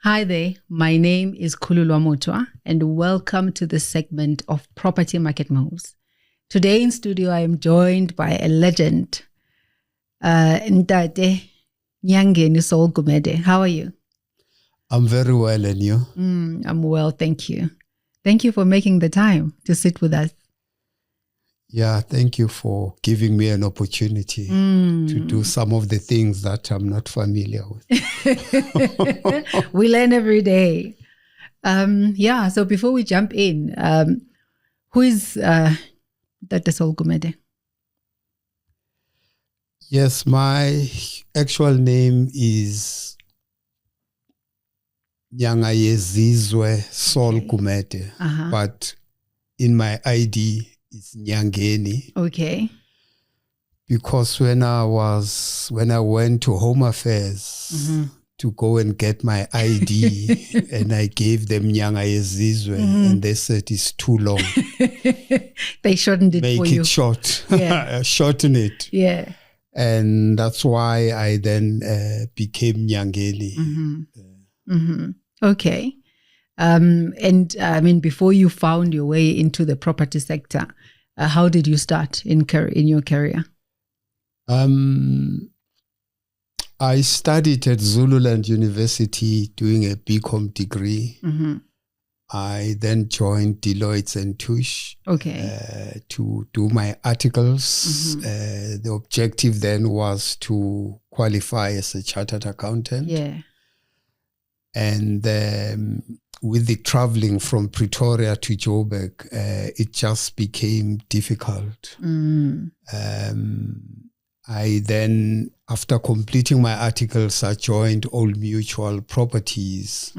Hi there, my name is Kululwa Muthwa and welcome to the segment of Property Market Moves. Today in studio I am joined by a legend, Ntate Nyangeni Saul Gumede. How are you? I'm very well, and you? I'm well, thank you. Thank you for making the time to sit with us. Yeah, thank you for giving me an opportunity to do some of the things that I'm not familiar with. We learn every day. So before we jump in, who is Dr. Saul Gumede? Yes, my actual name is Nyangeni Saul Gumede, but in my ID it's Nyangeni. Okay. Because when I went to Home Affairs to go and get my ID, and I gave them Nyangeni, and they said it's too long. They shortened it for you. Make it short. Yeah. Shorten it. Yeah. And that's why I then became Nyangeni. Okay. Before you found your way into the property sector, how did you start in your career? I studied at Zululand University doing a BCom degree. I then joined Deloitte Touch to do my articles. The objective then was to qualify as a chartered accountant. Yeah. And with the traveling from Pretoria to Joburg, it just became difficult. I then, after completing my articles, I joined Old Mutual Properties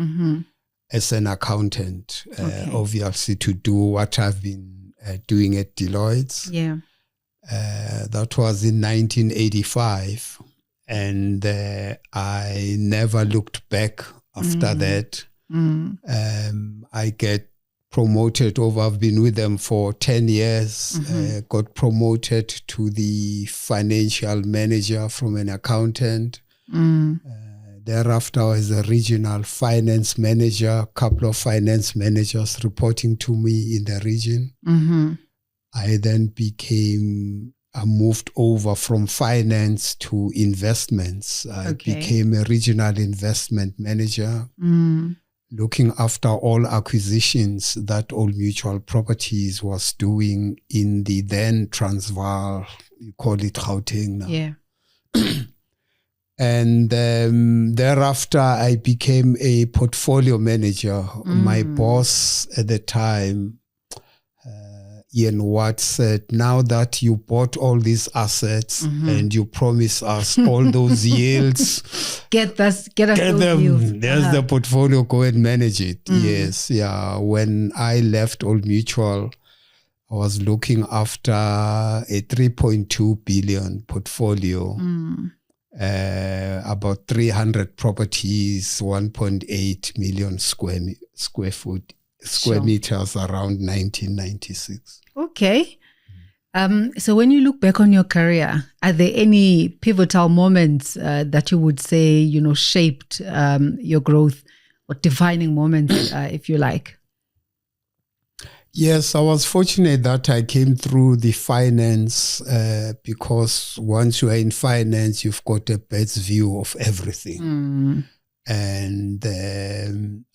as an accountant, obviously to do what I've been doing at Deloitte. Yeah. That was in 1985. And I never looked back after that. I get promoted over. I've been with them for 10 years. Got promoted to the financial manager from an accountant. Thereafter, I was a regional finance manager, a couple of finance managers reporting to me in the region. I then I moved over from finance to investments. I became a regional investment manager, looking after all acquisitions that Old Mutual Properties was doing in the then Transvaal, you call it Gauteng now. Yeah. And thereafter, I became a portfolio manager. My boss at the time, Ian Watts, said, now that you bought all these assets and you promise us all those yields, get us those them. yields. There's the portfolio, go and manage it. Yes, yeah. When I left Old Mutual, I was looking after a 3.2 billion portfolio, about 300 properties, 1.8 million square meters around 1996. Okay. So when you look back on your career, are there any pivotal moments that you would say, shaped your growth, or defining moments, if you like? Yes, I was fortunate that I came through the finance because once you are in finance, you've got a bird's view of everything. And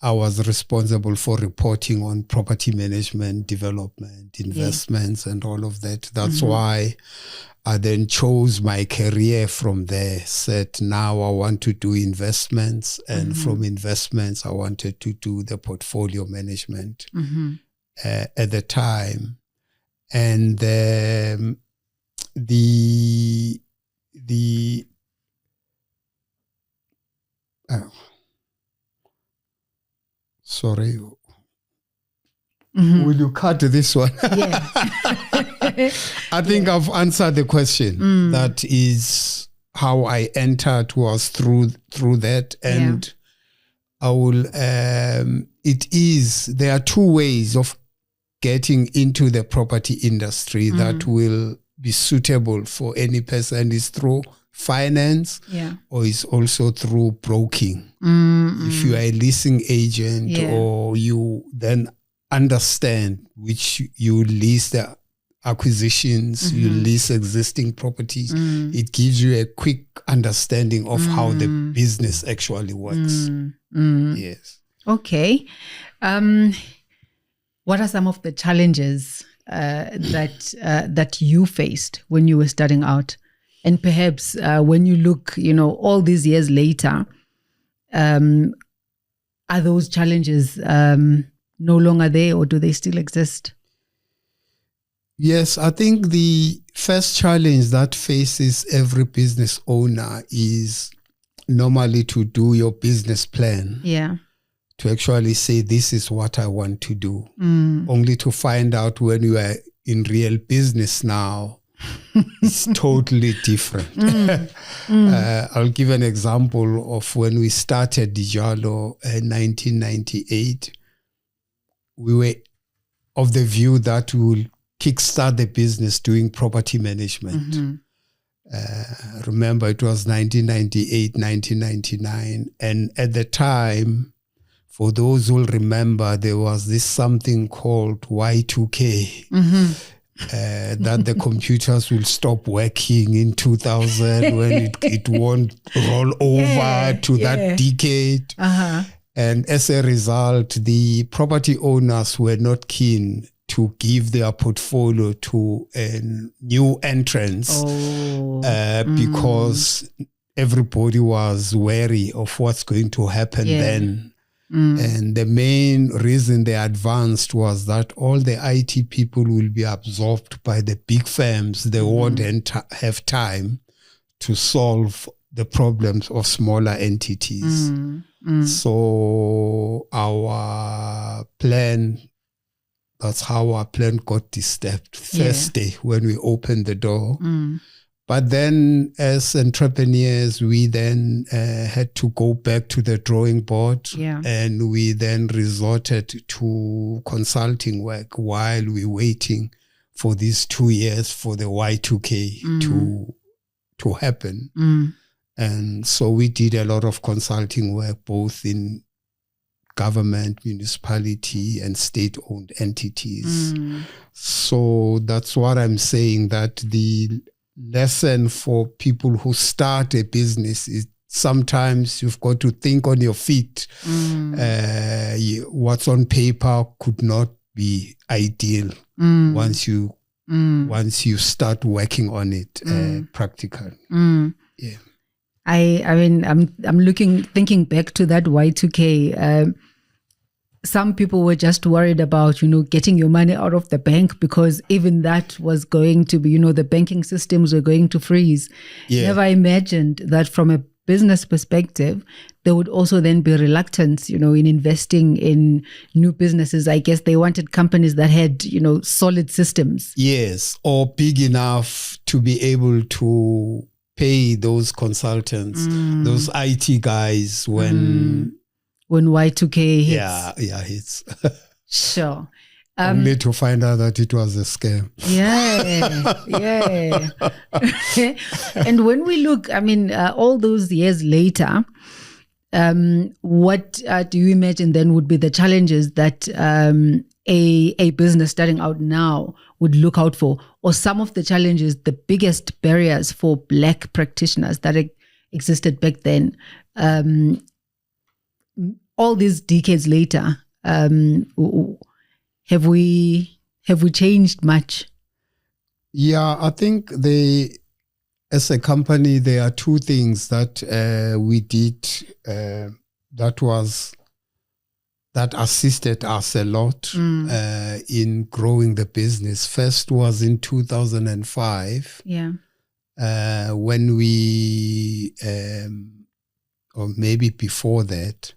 I was responsible for reporting on property management, development, investments, and all of that. That's why I then chose my career from there. Said, now I want to do investments. And from investments, I wanted to do the portfolio management at the time. And sorry. Will you cut this one? Yeah. I think I've answered the question. That is how I entered, was through that. And I will, there are two ways of getting into the property industry that will be suitable for any person. Is through finance, or it's also through broking. If you are a leasing agent, or you then understand which you lease the acquisitions, you lease existing properties, it gives you a quick understanding of how the business actually works. Yes. Okay. What are some of the challenges that you faced when you were starting out? And perhaps when you look, all these years later, are those challenges no longer there, or do they still exist? Yes, I think the first challenge that faces every business owner is normally to do your business plan. Yeah. To actually say, this is what I want to do. Only to find out when you are in real business now, it's totally different. I'll give an example of when we started Dijalo in 1998. We were of the view that we will kickstart the business doing property management. Remember, it was 1998, 1999. And at the time, for those who will remember, there was this something called Y2K, that the computers will stop working in 2000 when it won't roll over to that decade. And as a result, the property owners were not keen to give their portfolio to a new entrance because everybody was wary of what's going to happen then. And the main reason they advanced was that all the IT people will be absorbed by the big firms. They won't have time to solve the problems of smaller entities. So our plan, that's how our plan got disturbed first day when we opened the door. But then as entrepreneurs, we then had to go back to the drawing board, and we then resorted to consulting work while we were waiting for these 2 years for the Y2K to happen. And so we did a lot of consulting work, both in government, municipality, and state-owned entities. So that's what I'm saying, that the lesson for people who start a business is sometimes you've got to think on your feet. What's on paper could not be ideal once you start working on it practically. Yeah. I mean, I'm thinking back to that Y2K. Some people were just worried about, getting your money out of the bank, because even that was going to be, the banking systems were going to freeze. Never imagined that from a business perspective, there would also then be reluctance, in investing in new businesses. I guess they wanted companies that had, solid systems. Yes, or big enough to be able to pay those consultants, those IT guys when Y2K hits. Yeah, hits. Sure. Only to find out that it was a scam. Yeah. And when we look, all those years later, what do you imagine then would be the challenges that a business starting out now would look out for, or some of the challenges, the biggest barriers for Black practitioners that existed back then? All these decades later, have we changed much? Yeah, I think as a company, there are two things that we did that assisted us a lot in growing the business. First was in 2005. When we, or maybe before that,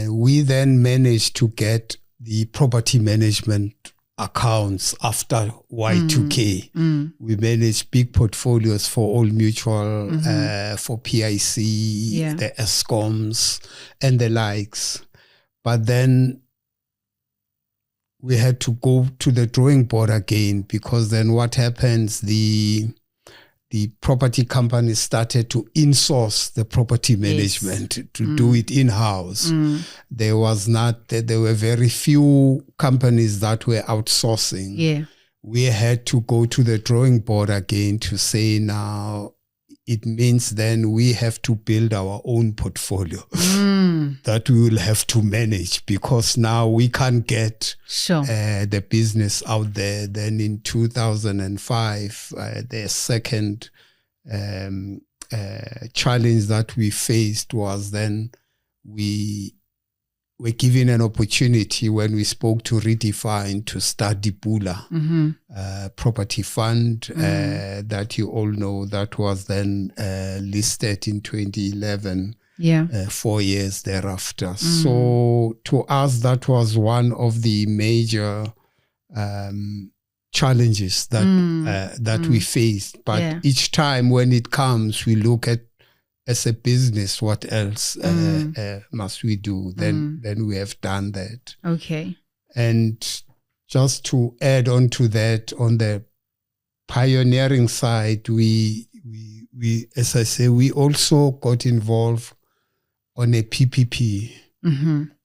we then managed to get the property management accounts after Y2K. We managed big portfolios for Old Mutual, for PIC, the ESCOMs, and the likes. But then we had to go to the drawing board again, because then what happens, the the property companies started to insource the property management, to do it in-house. There were very few companies that were outsourcing. Yeah. We had to go to the drawing board again to say, now it means then we have to build our own portfolio that we will have to manage, because now we can't get the business out there. Then in 2005, the second challenge that we faced was then we were given an opportunity when we spoke to Redefine to start the Bula property fund that you all know, that was then listed in 2011, 4 years thereafter. So to us, that was one of the major challenges that we faced. But each time when it comes, we look at, as a business, what else must we do? Then we have done that. Okay. And just to add on to that, on the pioneering side, we as I say, we also got involved on a PPP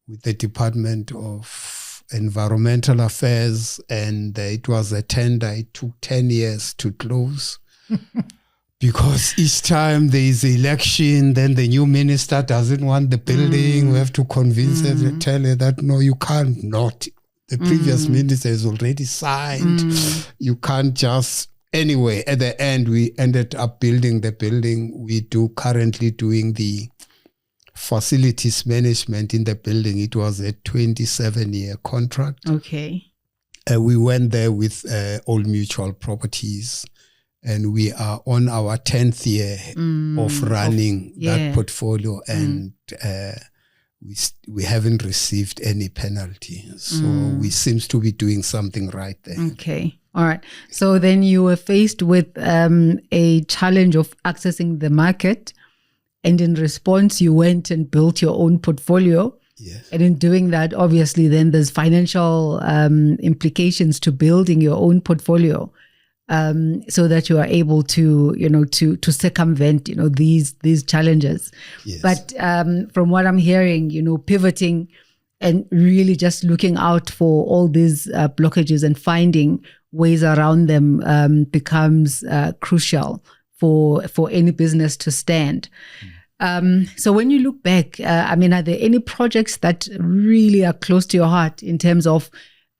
with the Department of Environmental Affairs, and it was a tender. It took 10 years to close. Because each time there is an election, then the new minister doesn't want the building. We have to convince her, tell her that, no, you can't not. The previous minister has already signed. You can't just... Anyway, at the end, we ended up building the building. We currently doing the facilities management in the building. It was a 27-year contract. Okay. We went there with Old Mutual Properties. And we are on our 10th year of running that portfolio, and we haven't received any penalty. So we seems to be doing something right there. Okay. All right. So then you were faced with a challenge of accessing the market, and in response, you went and built your own portfolio. Yes. And in doing that, obviously, then there's financial implications to building your own portfolio. So that you are able to, to circumvent, these challenges. Yes. But from what I'm hearing, pivoting and really just looking out for all these blockages and finding ways around them becomes crucial for any business to stand. So when you look back, are there any projects that really are close to your heart in terms of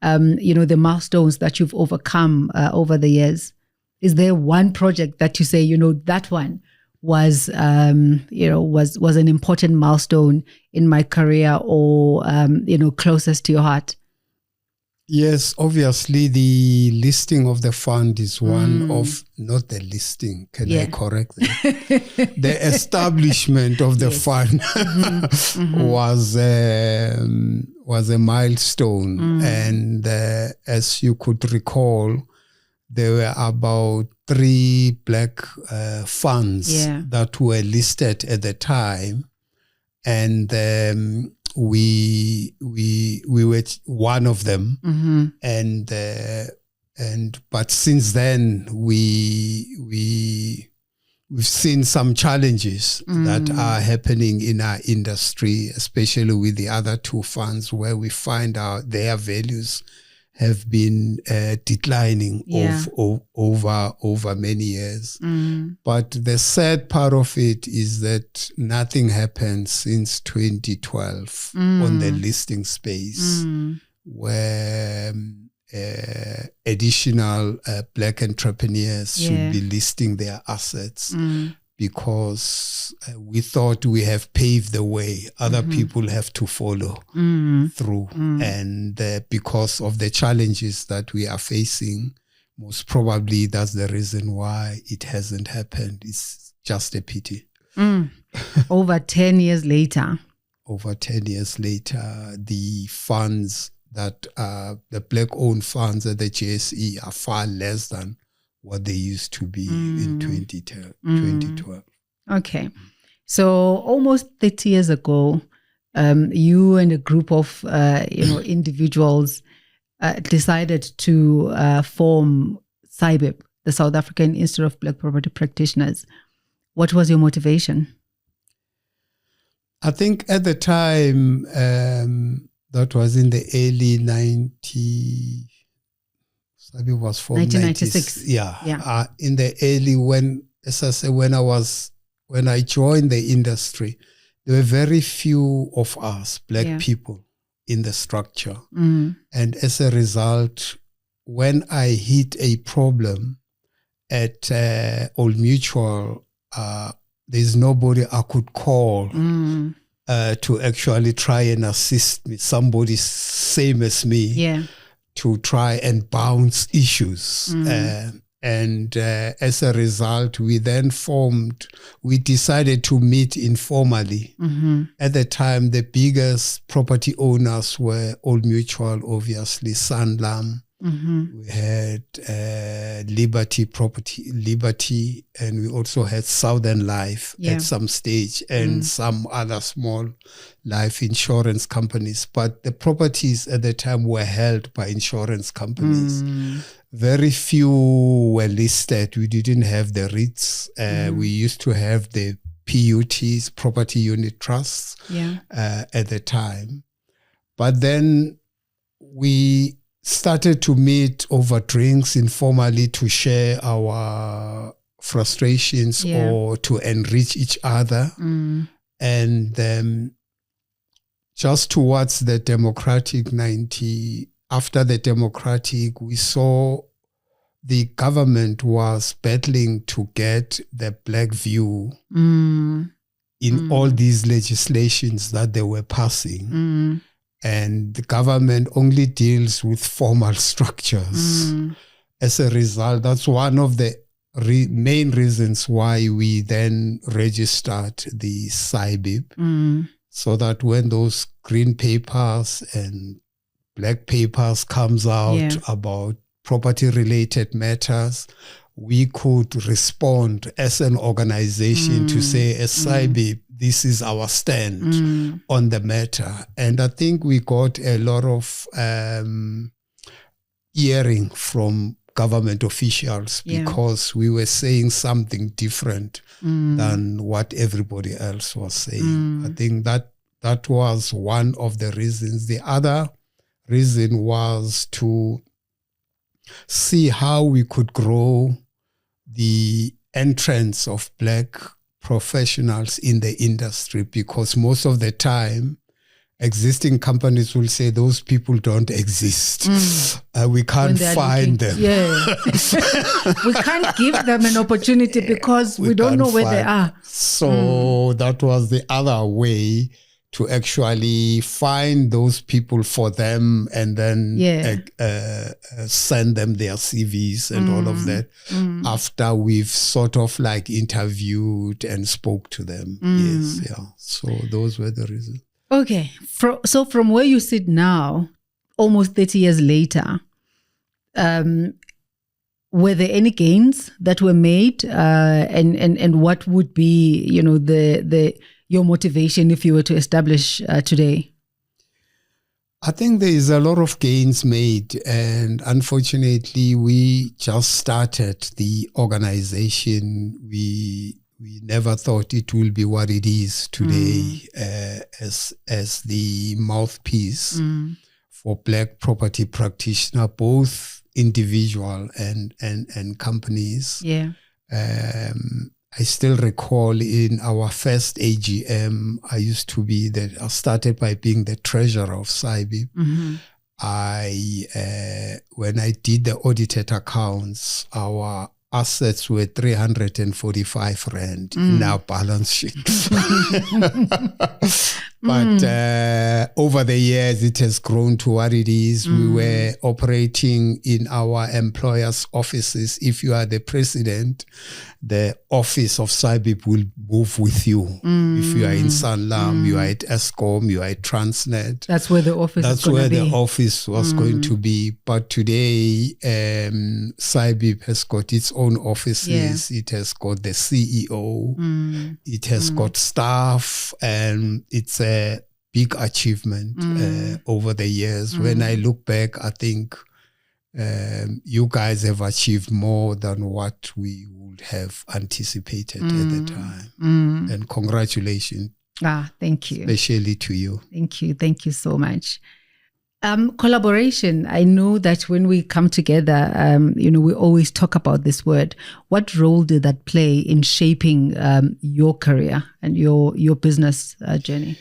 the milestones that you've overcome over the years? Is there one project that you say, that one was an important milestone in my career, or, closest to your heart? Yes, obviously the listing of the fund is one of, not the listing, can I correct that? The establishment of the fund was a milestone. And as you could recall, there were about 3 black funds that were listed at the time. And we were one of them, but since then we've seen some challenges that are happening in our industry, especially with the other 2 funds, where we find out their values have been declining over many years. But the sad part of it is that nothing happened since 2012 on the listing space, where additional black entrepreneurs should be listing their assets, because we thought we have paved the way. Other people have to follow through. And because of the challenges that we are facing, most probably that's the reason why it hasn't happened. It's just a pity. Over 10 years later. Over 10 years later, the funds that are the black-owned funds at the JSE are far less than what they used to be in 2012. Okay. So almost 30 years ago, you and a group of individuals decided to form SAIBPP, the South African Institute of Black Property Practitioners. What was your motivation? I think at the time, that was in the early 90s, it was from 1996. Yeah. In the early, when I joined the industry, there were very few of us, Black people, in the structure. And as a result, when I hit a problem at Old Mutual, there's nobody I could call to actually try and assist me, somebody same as me, to try and bounce issues. And as a result, we decided to meet informally. At the time, the biggest property owners were Old Mutual, obviously, Sanlam. We had Liberty, and we also had Southern Life at some stage, and some other small life insurance companies. But the properties at the time were held by insurance companies. Very few were listed. We didn't have the REITs. We used to have the PUTs, property unit trusts, at the time. But then we started to meet over drinks informally to share our frustrations or to enrich each other. And just towards the democratic after the democratic, we saw the government was battling to get the Black view in all these legislations that they were passing. And the government only deals with formal structures. As a result, that's one of the main reasons why we then registered the SAIBPP, so that when those green papers and black papers comes out about property-related matters, we could respond as an organization to say, as SAIBPP, this is our stand on the matter. And I think we got a lot of hearing from government officials because we were saying something different than what everybody else was saying. I think that was one of the reasons. The other reason was to see how we could grow the entrance of Black professionals in the industry, because most of the time existing companies will say those people don't exist. We can't find them. We can't give them an opportunity because we don't know where they are. So that was the other way to actually find those people for them and then send them their CVs and all of that after we've sort of like interviewed and spoke to them. So those were the reasons. Okay. So from where you sit now, almost 30 years later, were there any gains that were made? And what would be, your motivation if you were to establish today? I think there is a lot of gains made, and unfortunately we just started the organization. We never thought it will be what it is today as the mouthpiece for Black property practitioner, both individual and companies. I still recall in our first AGM, I started by being the treasurer of SAIBPP. When I did the audited accounts, our assets were 345 rand in our balance sheet. But over the years, it has grown to what it is. We were operating in our employers' offices. If you are the president, the office of SAIBPP will move with you. If you are in Sanlam, you are at Eskom, you are at Transnet. That's where the office That's where the office was going to be. But today, SAIBPP has got its own offices. It has got the CEO. It has got staff, and it's a big achievement over the years. When I look back, I think you guys have achieved more than what we would have anticipated at the time. And congratulations. Thank you. Especially to you. Thank you. Thank you so much. Collaboration. I know that when we come together, we always talk about this word. What role did that play in shaping your career and your business journey?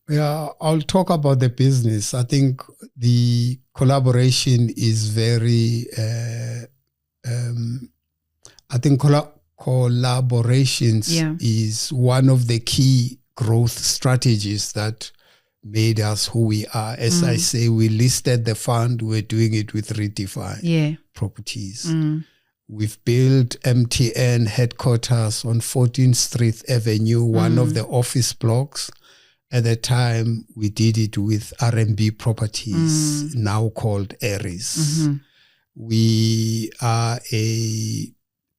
Yeah, I'll talk about the business. I think the collaboration is very, collaborations is one of the key growth strategies that made us who we are. As I say, we listed the fund, we're doing it with Redefine Properties. We've built MTN headquarters on 14th Street Avenue, one of the office blocks. At the time, we did it with RMB Properties, now called Aries. We are a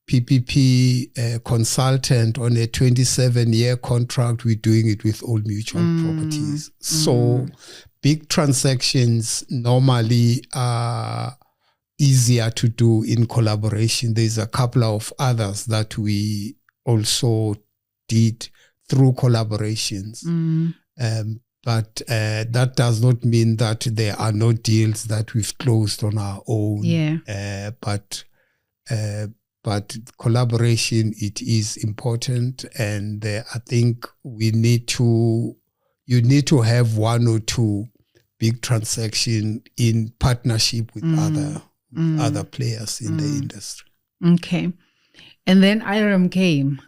PPP consultant on a 27-year contract. We're doing it with Old Mutual Properties. So big transactions normally are easier to do in collaboration. There's a couple of others that we also did through collaborations. But that does not mean that there are no deals that we've closed on our own. But collaboration, it is important. And I think you need to have one or two big transactions in partnership with other players in the industry. Okay. And then IREM came,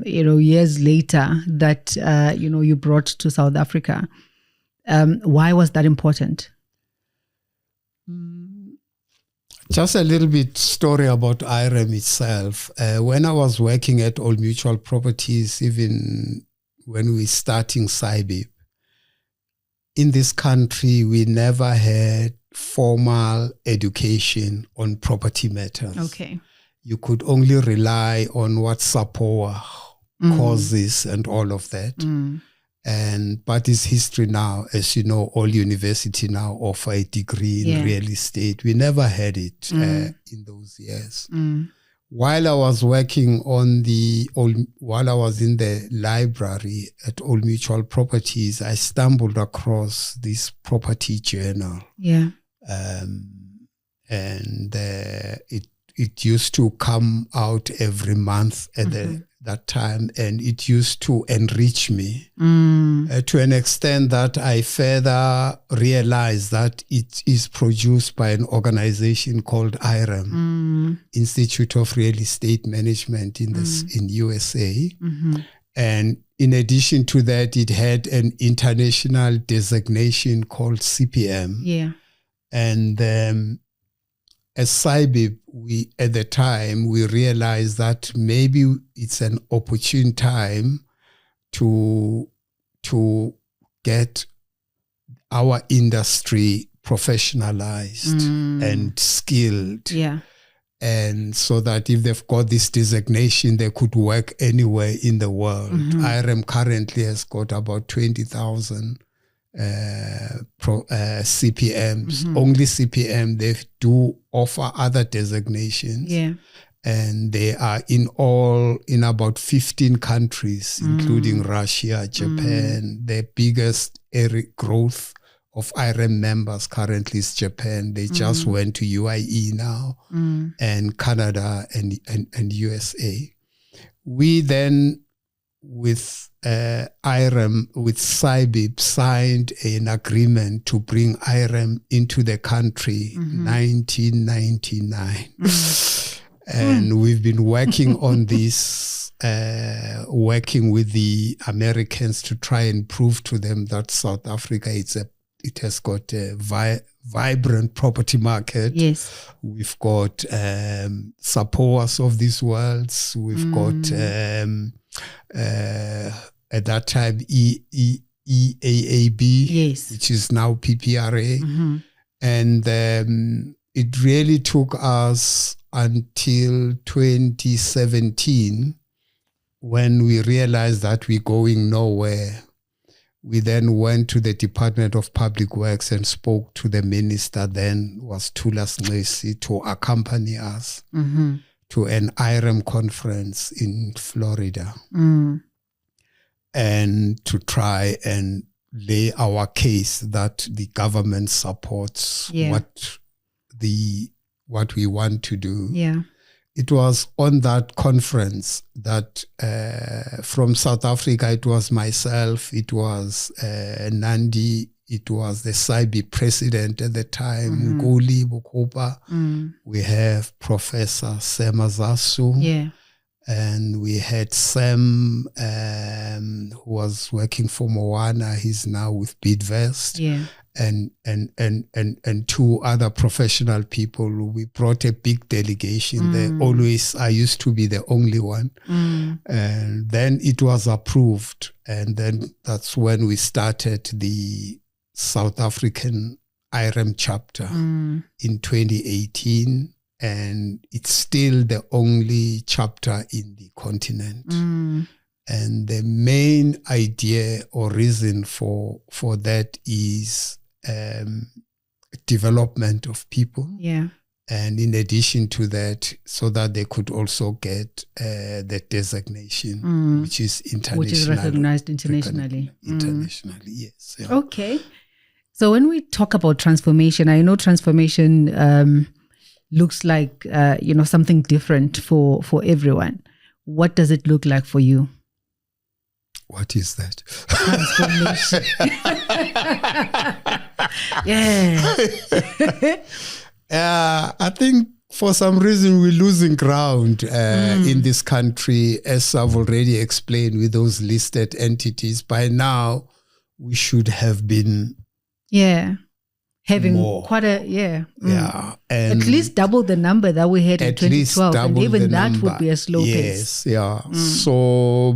years later that, you brought to South Africa. Why was that important? Just a little bit story about IREM itself. When I was working at Old Mutual Properties, even when we starting SAIBPP, in this country, we never had formal education on property matters. Okay. You could only rely on what SAPOA courses and all of that. But it's history now. As you know, all university now offer a degree in real estate. We never had it in those years. While I was working while I was in the library at Old Mutual Properties, I stumbled across this property journal. Yeah. It used to come out every month at that time, and it used to enrich me to an extent that I further realized that it is produced by an organization called IREM, Institute of Real Estate Management in USA. And in addition to that, it had an international designation called CPM. Yeah. And as SAIBPP, at the time, we realized that maybe it's an opportune time to get our industry professionalized and skilled. Yeah. And so that if they've got this designation, they could work anywhere in the world. IREM currently has got about 20,000 CPMs, only CPM. They do offer other designations, and they are in about 15 countries, including Russia, Japan. The biggest area growth of IREM members currently is Japan. They just went to UAE now, and Canada and USA. We then, with IREM, with SAIBPP, signed an agreement to bring IREM into the country in 1999. And we've been working on this, working with the Americans to try and prove to them that South Africa, it has got a vibrant property market. Yes. We've got SAPOAs of these worlds. We've got at that time EAAB, which is now PPRA. And it really took us until 2017 when we realized that we're going nowhere. We then went to the Department of Public Works and spoke to the minister, then was Thulas Nxesi, to accompany us to an IREM conference in Florida and to try and lay our case that the government supports what we want to do. Yeah. It was on that conference that from South Africa, it was myself, it was Nandi, it was the SAIBPP president at the time, Nguli Bukopa. We have Professor Sam Azasu. And we had Sam, who was working for Mowana. He's now with Bidvest. And two other professional people. We brought a big delegation there. Always, I used to be the only one. And then it was approved. And then that's when we started the South African IREM chapter in 2018. And it's still the only chapter in the continent. And the main idea or reason for that is development of people. And in addition to that, so that they could also get the designation, which is international. Which is recognized internationally. Internationally, yes. Okay. So when we talk about transformation, I know transformation looks like something different for everyone. What does it look like for you? What is that? Transformation. I think for some reason we're losing ground in this country, as I've already explained with those listed entities. By now, we should have been having more. Quite a and at least double the number that we had in 2012, and even that number. Would be a slow pace. So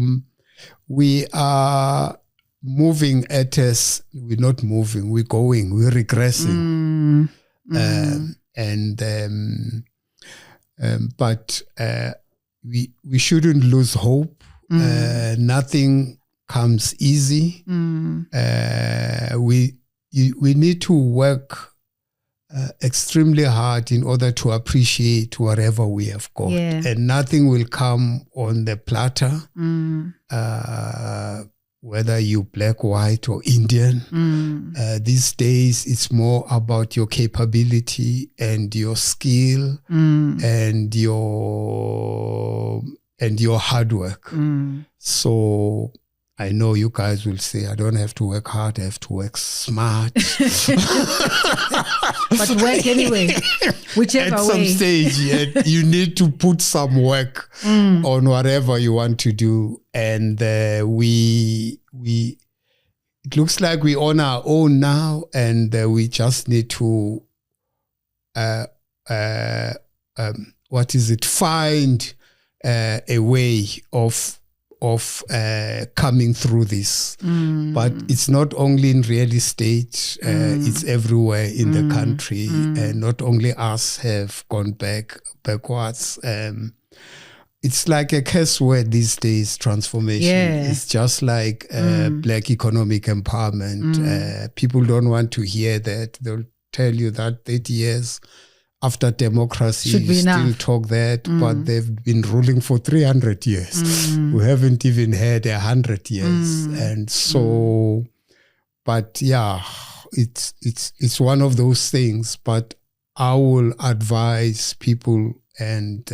we are moving we're not moving, we're going, we're regressing. But we shouldn't lose hope. Nothing comes easy. We need to work extremely hard in order to appreciate whatever we have got. And nothing will come on the platter, whether you black, white, or Indian. These days, it's more about your capability and your skill and your hard work. So I know you guys will say, I don't have to work hard, I have to work smart. But work anyway, whichever At way. some stage, you need to put some work on whatever you want to do. And it looks like we're on our own now, and we just need to, find a way of coming through this. But it's not only in real estate, it's everywhere in the country. And not only us have gone backwards. It's like a curse word these days, transformation. It's just like black economic empowerment. People don't want to hear that. They'll tell you that 30 years after democracy, you still talk that, but they've been ruling for 300 years. We haven't even had 100 years. And so, but it's one of those things. But I will advise people and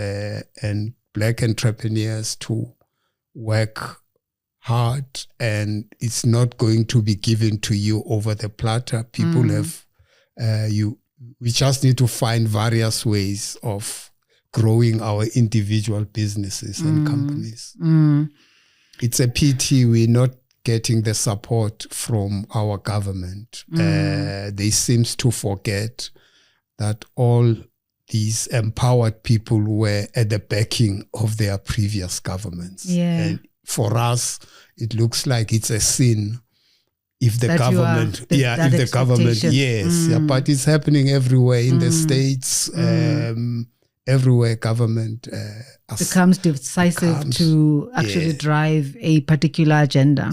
black entrepreneurs to work hard, and it's not going to be given to you over the platter. People have, we just need to find various ways of growing our individual businesses and companies. It's a pity we're not getting the support from our government. They seem to forget that all these empowered people were at the backing of their previous governments. And for us, it looks like it's a sin if the government, but it's happening everywhere in the States, everywhere government becomes decisive to actually drive a particular agenda.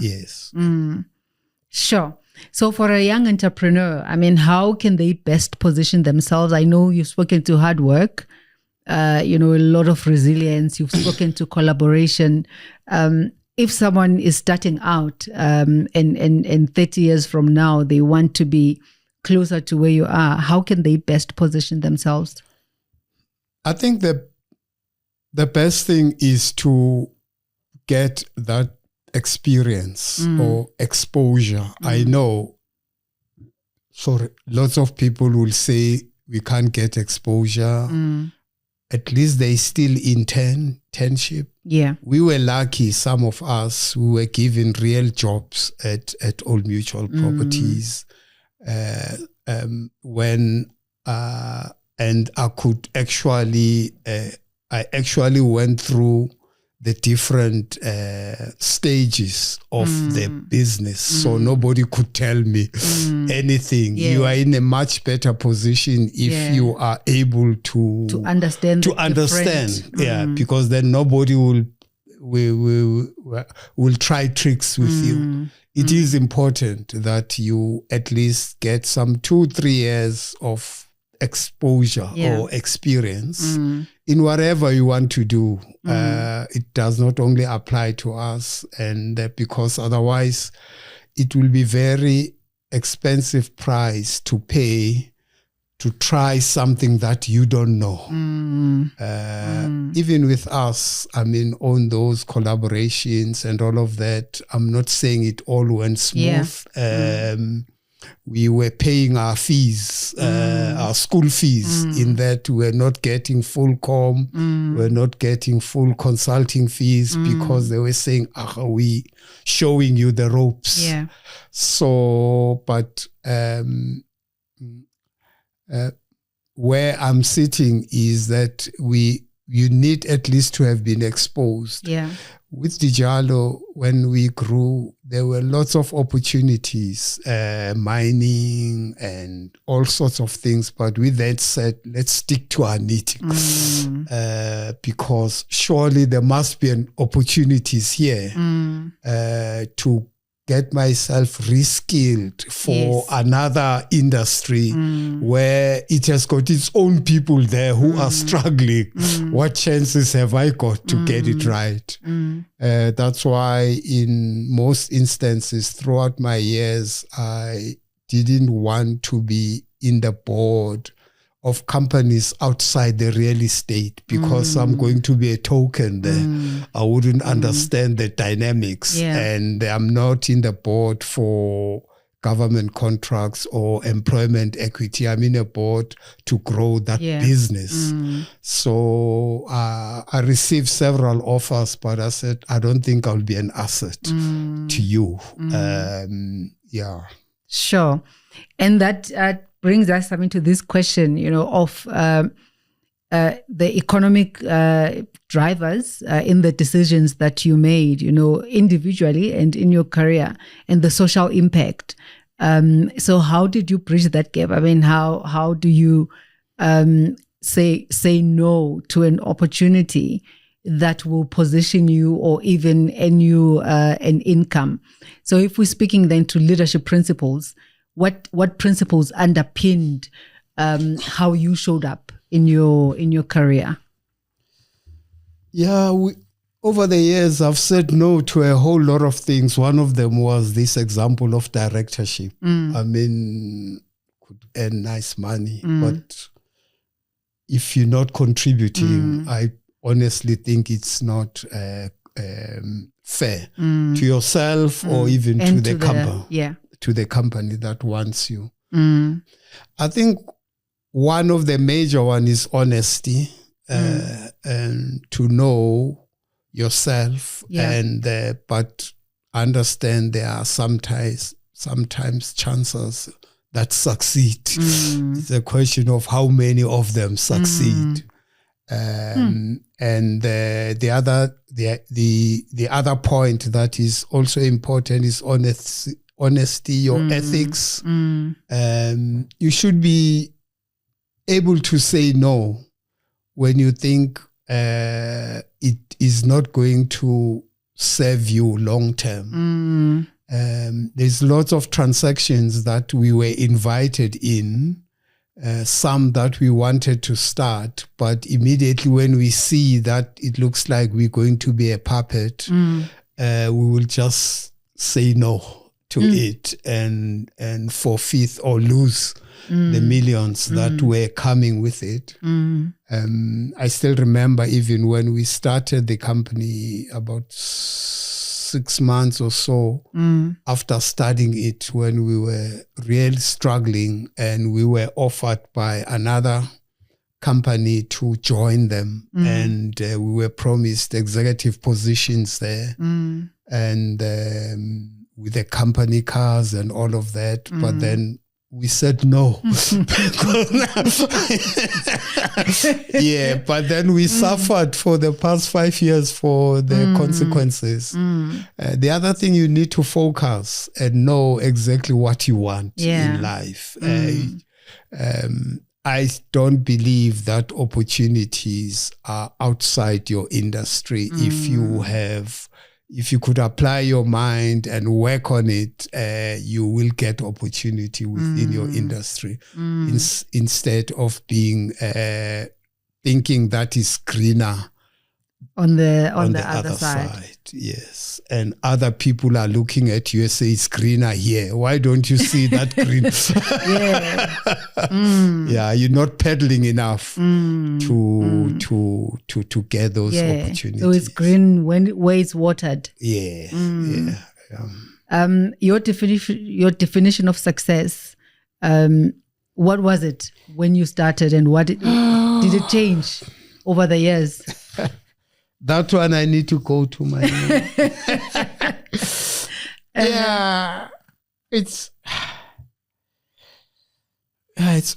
Sure. So for a young entrepreneur, I mean, how can they best position themselves? I know you've spoken to hard work, a lot of resilience. You've spoken to collaboration. If someone is starting out and 30 years from now, they want to be closer to where you are, how can they best position themselves? I think the best thing is to get that experience or exposure. I know, lots of people will say we can't get exposure. At least they still internship. Yeah. We were lucky, some of us who were given real jobs at Old Mutual Properties and I could actually, I actually went through the different stages of the business. So nobody could tell me anything. Yeah. You are in a much better position if you are able to understand. Yeah, because then nobody will try tricks with you. It is important that you at least get some 2-3 years of exposure or experience in whatever you want to do. It does not only apply to us, and because otherwise it will be very expensive price to pay to try something that you don't know. Even with us, I mean, on those collaborations and all of that, I'm not saying it all went smooth. We were paying our fees, our school fees, in that we're not getting full we're not getting full consulting fees because they were saying, are we showing you the ropes? Yeah. So, but where I'm sitting is that you need at least to have been exposed. Yeah. With Dijalo, when we grew, there were lots of opportunities, mining and all sorts of things. But with that said, let's stick to our knitting because surely there must be an opportunities here to get myself reskilled for another industry where it has got its own people there who are struggling. What chances have I got to get it right? That's why in most instances throughout my years, I didn't want to be in the board of companies outside the real estate because I'm going to be a token there. I wouldn't understand the dynamics, and I'm not in the board for government contracts or employment equity. I'm in a board to grow that business. So I received several offers, but I said, I don't think I'll be an asset to you. Sure. And that brings us, to this question, of the economic drivers in the decisions that you made, individually and in your career, and the social impact. So how did you bridge that gap? How do you say no to an opportunity that will position you or even earn you an income? So if we're speaking then to leadership principles, what principles underpinned how you showed up in your career? Yeah, over the years, I've said no to a whole lot of things. One of them was this example of directorship. Could earn nice money, but if you're not contributing, I honestly think it's not fair to yourself or even to the company. To the company that wants you. I think one of the major one is honesty and to know yourself and but understand there are sometimes chances that succeed. It's a question of how many of them succeed. And the other point that is also important is honesty, your ethics. You should be able to say no when you think it is not going to serve you long term. there's lots of transactions that we were invited in, some that we wanted to start, but immediately when we see that it looks like we're going to be a puppet, we will just say no to it and forfeit or lose the millions that were coming with it. I still remember even when we started the company about 6 months or so after starting it, when we were really struggling and we were offered by another company to join them, and we were promised executive positions there and with the company cars and all of that, but then we said no. Yeah, but then we suffered for the past 5 years for the consequences. The other thing, you need to focus and know exactly what you want in life. I don't believe that opportunities are outside your industry. If you could apply your mind and work on it, you will get opportunity within your industry instead of being thinking that is greener on the other side. Yes, and other people are looking at you and say it's greener here. Why don't you see that green? Yeah, you're not pedaling enough to get those opportunities. So it's green where it's watered. Yeah. Your definition of success. What was it when you started, and what did it change over the years? That one I need to go to my it's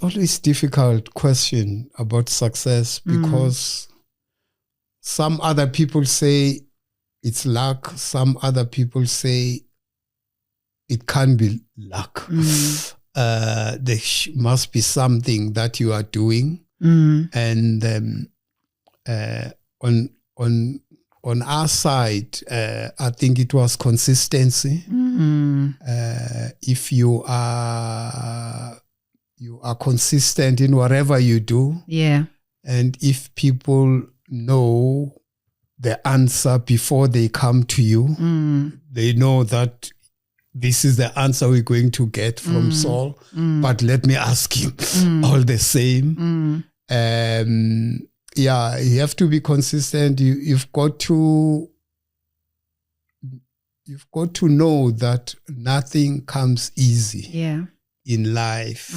always difficult question about success, because some other people say it's luck, some other people say it can't be luck. There must be something that you are doing, and on our side, I think it was consistency. If you are consistent in whatever you do, and if people know the answer before they come to you, they know that this is the answer we're going to get from Saul, but let me ask him all the same. Yeah, you have to be consistent. You've got to know that nothing comes easy in life.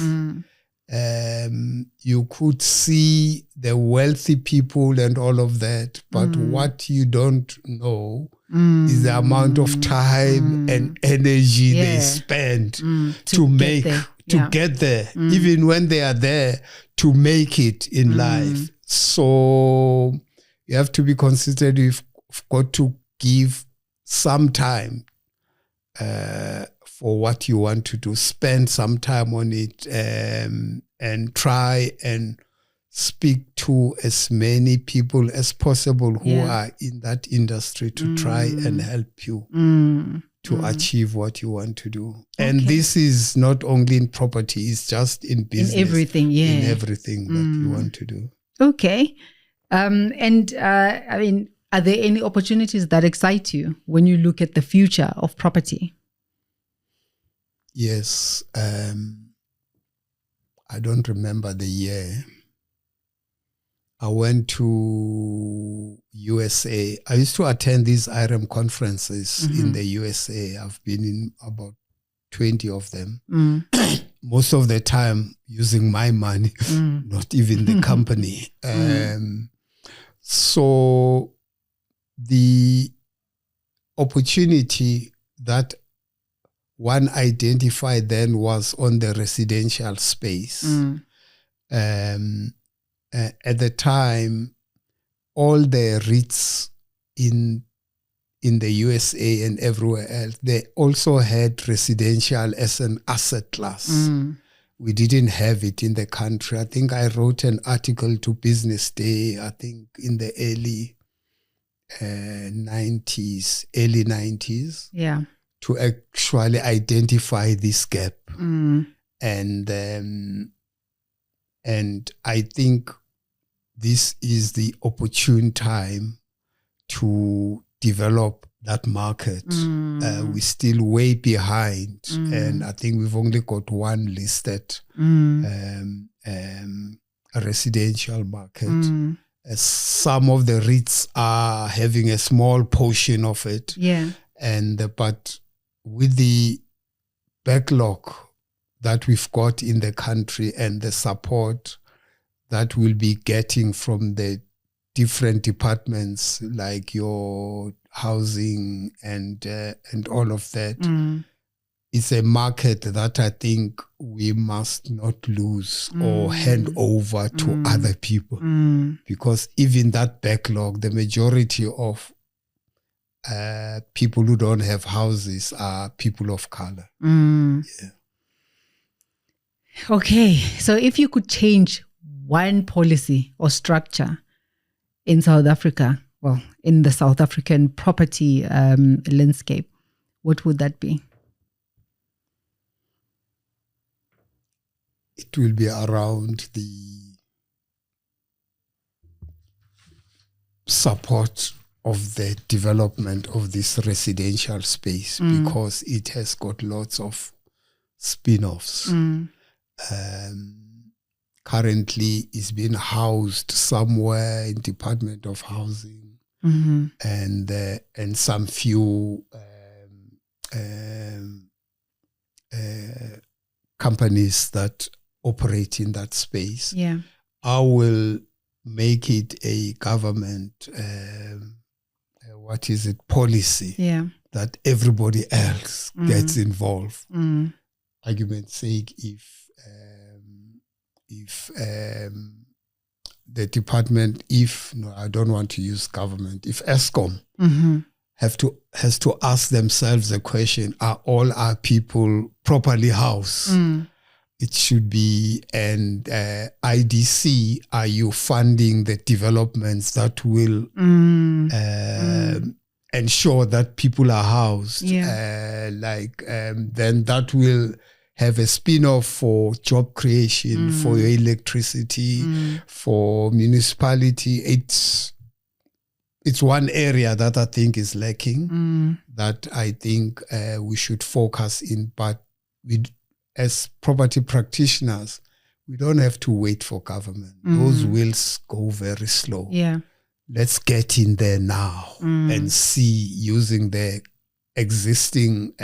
You could see the wealthy people and all of that, but what you don't know is the amount of time and energy they spend to get there, even when they are there, to make it in life. So you have to be consistent. You've got to give some time for what you want to do. Spend some time on it, and try and speak to as many people as possible who are in that industry to try and help you to achieve what you want to do. And this is not only in property, it's just in business. In everything, in everything that you want to do. Okay. I mean, are there any opportunities that excite you when you look at the future of property? Yes. I don't remember the year. I went to USA. I used to attend these IREM conferences in the USA. I've been in about 20 of them. Most of the time using my money, not even the company. So the opportunity that one identified then was on the residential space. At the time, all the REITs in the USA and everywhere else, they also had residential as an asset class. We didn't have it in the country. I think I wrote an article to Business Day, I think in the early 90s. Yeah. to actually identify this gap. And I think this is the opportune time to develop that market. We're still way behind, and I think we've only got one listed residential market. Some of the REITs are having a small portion of it, but with the backlog that we've got in the country and the support that we'll be getting from the different departments like your housing and all of that, it's a market that I think we must not lose or hand over to other people, because even that backlog, the majority of people who don't have houses are people of color. Okay, so if you could change one policy or structure in South Africa, well, in the South African property landscape, what would that be? It will be around the support of the development of this residential space, because it has got lots of spin-offs. Currently, it's been housed somewhere in Department of Housing, and some few companies that operate in that space. I will make it a government, policy that everybody else gets involved. Argument's sake, if the department, I don't want to use government, if ESCOM has to ask themselves the question, are all our people properly housed? It should be, and IDC, are you funding the developments that will ensure that people are housed? Then that will have a spin-off for job creation, for your electricity, for municipality. It's one area that I think is lacking, that I think we should focus in. But as property practitioners, we don't have to wait for government. Those wheels go very slow. Let's get in there now and see, using the existing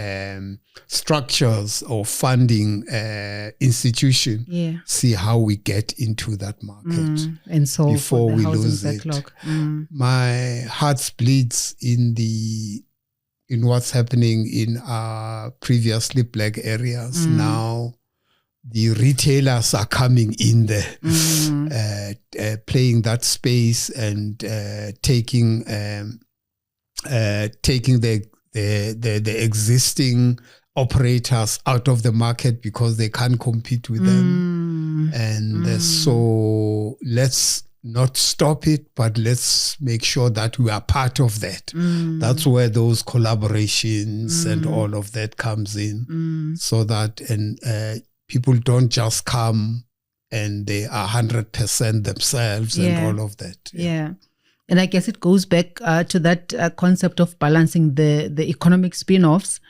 structures or funding institution, see how we get into that market and solve before we lose backlog. My heart bleeds in what's happening in our previously black areas. Now the retailers are coming in there, playing that space and taking the existing operators out of the market because they can't compete with them. And so let's not stop it, but let's make sure that we are part of that. That's where those collaborations and all of that comes in, so that people don't just come and they are 100% themselves and all of that. And I guess it goes back to that concept of balancing the economic spin-offs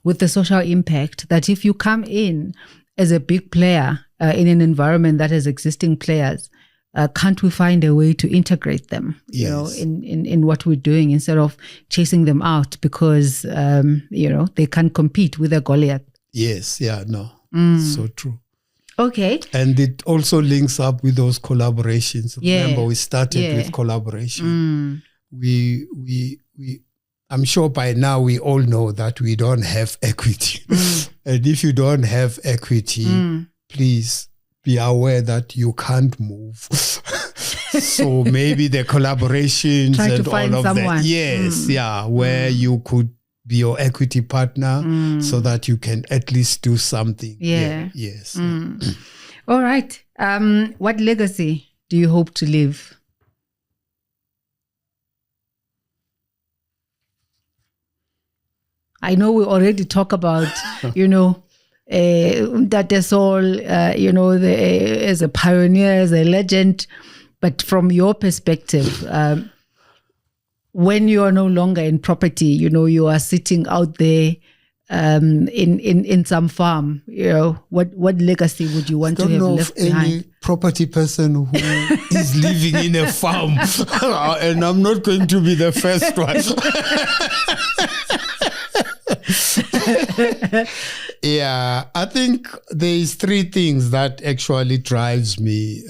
with the social impact, that if you come in as a big player in an environment that has existing players, can't we find a way to integrate them, you know, in what we're doing, instead of chasing them out because, they can't compete with a Goliath? So true. Okay. And it also links up with those collaborations. Remember, we started with collaboration. I'm sure by now we all know that we don't have equity. And if you don't have equity, please be aware that you can't move. So maybe the collaborations and all of someone. that. Where you could be your equity partner so that you can at least do something. All right. What legacy do you hope to leave? I know we already talk about, Nyangeni Saul, as a pioneer, as a legend. But from your perspective, when you are no longer in property, you are sitting out there in some farm, what legacy would you want to have left behind? Any property person who is living in a farm, and I'm not going to be the first one. Yeah, I think there's three things that actually drives me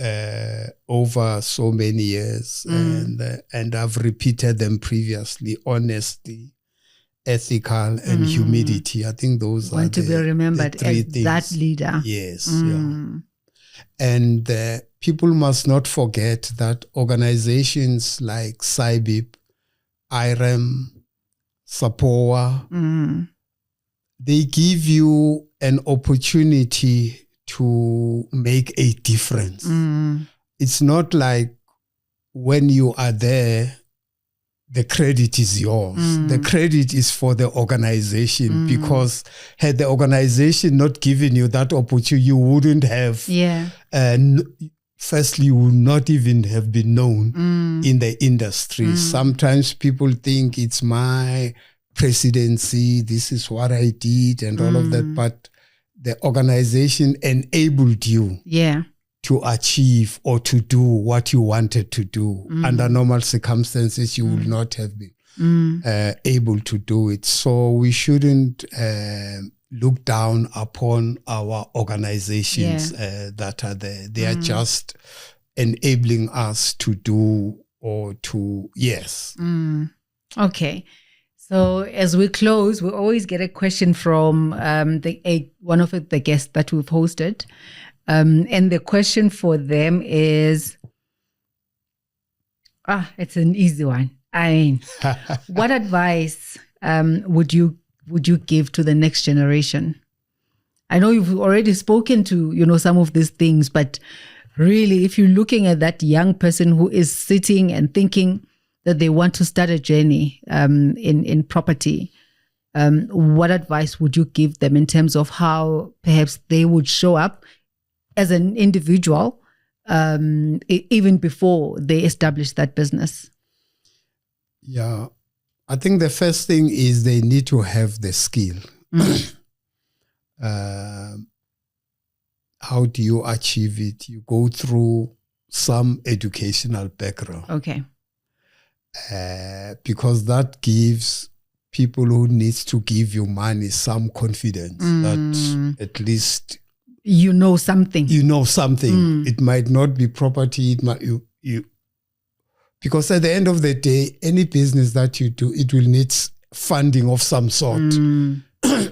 over so many years, and I've repeated them previously: honesty, ethical, and humility. I think those are to be remembered three as things. That leader. Yes, yeah. And people must not forget that organizations like SAIBPP, IREM, SAPOA, they give you an opportunity to make a difference. It's not like when you are there, the credit is yours. The credit is for the organization, because had the organization not given you that opportunity, you wouldn't have, firstly, you would not even have been known in the industry. Sometimes people think it's my presidency, this is what I did and all of that, but the organization enabled you to achieve or to do what you wanted to do. Under normal circumstances, you would not have been able to do it. So we shouldn't look down upon our organizations that are there. They are just enabling us to do or to, Okay. So as we close, we always get a question from one of the guests that we've hosted. And the question for them is, it's an easy one. What advice would you give to the next generation? I know you've already spoken to, some of these things, but really, if you're looking at that young person who is sitting and thinking that they want to start a journey in property, what advice would you give them in terms of how perhaps they would show up as an individual even before they establish that business? Yeah, I think the first thing is they need to have the skill. How do you achieve it? You go through some educational background. Okay. Because that gives people who needs to give you money some confidence that at least you know something. It might not be property. It might because at the end of the day, any business that you do, it will need funding of some sort.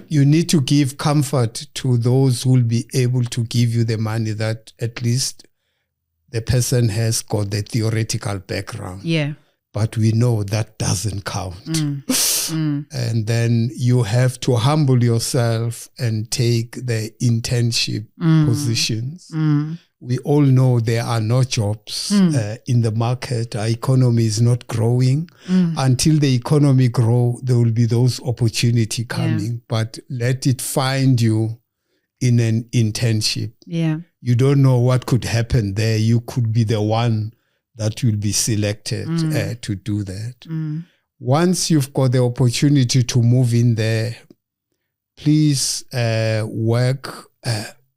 You need to give comfort to those who will be able to give you the money, that at least the person has got the theoretical background. Yeah. But we know that doesn't count. And then you have to humble yourself and take the internship positions. We all know there are no jobs in the market. Our economy is not growing. Until the economy grows, there will be those opportunities coming. But let it find you in an internship. Yeah. You don't know what could happen there. You could be the one that will be selected to do that. Once you've got the opportunity to move in there, please work,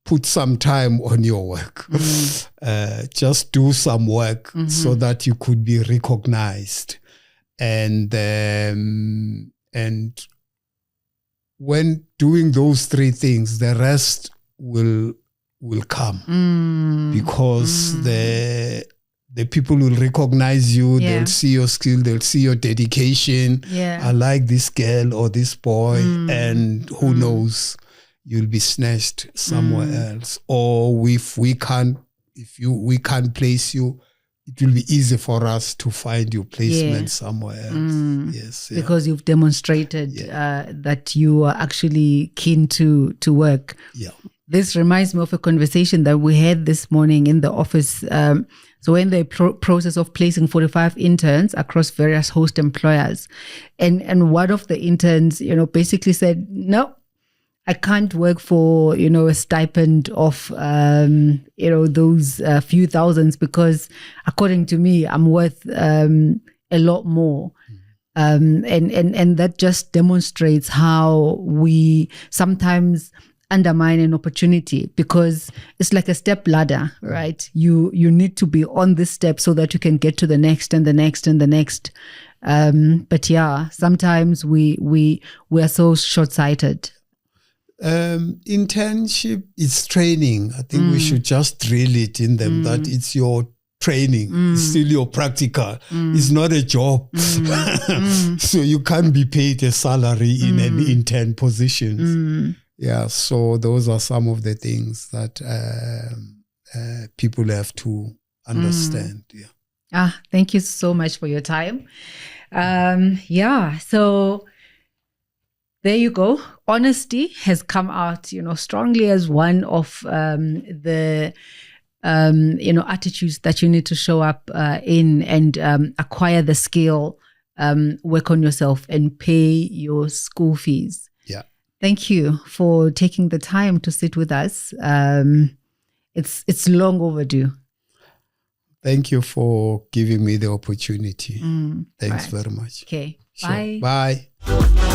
put some time on your work. Just do some work so that you could be recognized. And when doing those three things, the rest will come because the people will recognize you. They'll see your skill. They'll see your dedication. I like this girl or this boy, and who knows, you'll be snatched somewhere else. Or if we can't place you, it will be easy for us to find you placement somewhere else. Yes, because you've demonstrated that you are actually keen to work. Yeah. this reminds me of a conversation that we had this morning in the office. So we're in the process of placing 45 interns across various host employers. And one of the interns, basically said, no, I can't work for, a stipend of, those few thousands, because according to me, I'm worth a lot more. And that just demonstrates how we sometimes undermine an opportunity, because it's like a step ladder, right? You need to be on this step so that you can get to the next and the next and the next. But yeah, sometimes we are so short-sighted. Internship is training. I think we should just drill it in them that it's your training, it's still your practical. It's not a job. So you can't be paid a salary in an intern position. Yeah, so those are some of the things that people have to understand. Yeah. Thank you so much for your time. So there you go. Honesty has come out, strongly as one of the attitudes that you need to show up in and acquire the skill, work on yourself, and pay your school fees. Yeah. Thank you for taking the time to sit with us. It's long overdue. Thank you for giving me the opportunity. Thanks right. very much. Okay. Sure. Bye. Bye.